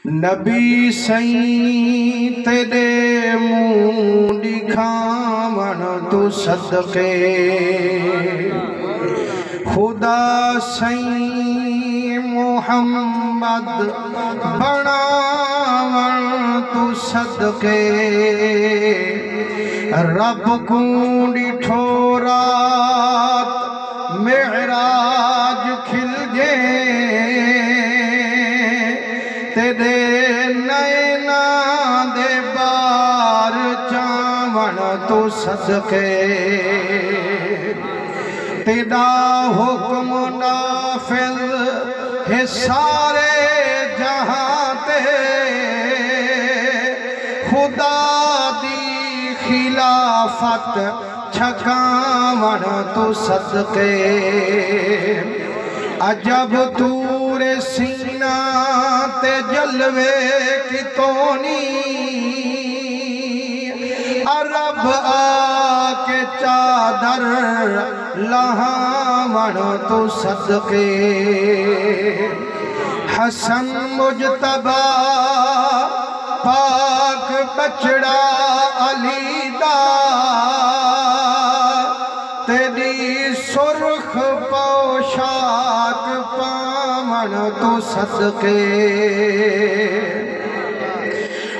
नबी सई तेरे मुँह दिखावन तू सदके खुदा सई मोहम्मद बनावन तू सदके रब को डिठो रात मेराज खिल जे तेरे नैना दे बार चावण तू सदके तेरा हुक्म नाफिज है सारे जहां ते खुदा दी खिलाफत छकावण तू सदके अजब तूरे सीना ते जलवे कितोनी अरब आके चादर लहावण तू सदके हसन मुजतबा पाक बचड़ा अली दा तेरी सुर्ख पोशाक पावन तू सदके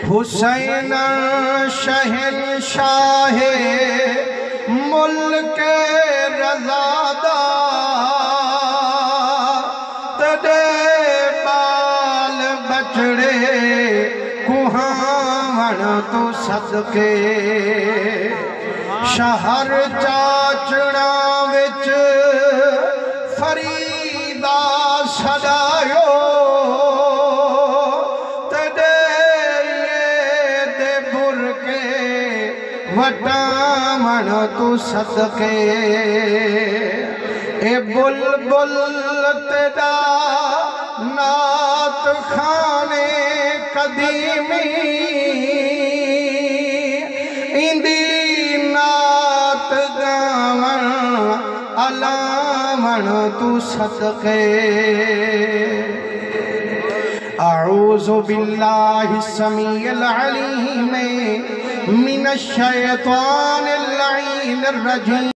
हुसैन शहंशाह मुल्क रज़ादा तेरे बाल बचड़े कुहावन तू सदके शहर चाचड़ा विच फरीदा सदायो तेरे दे बुरके वटावन तू सदके ए बुलबुल तेरा नात खाने कदीमी इंदी नात गावन अलावन तू सदके अऊज़ु बिल्लाहि समीइल अलीम मिनश शैतानिर रजीम।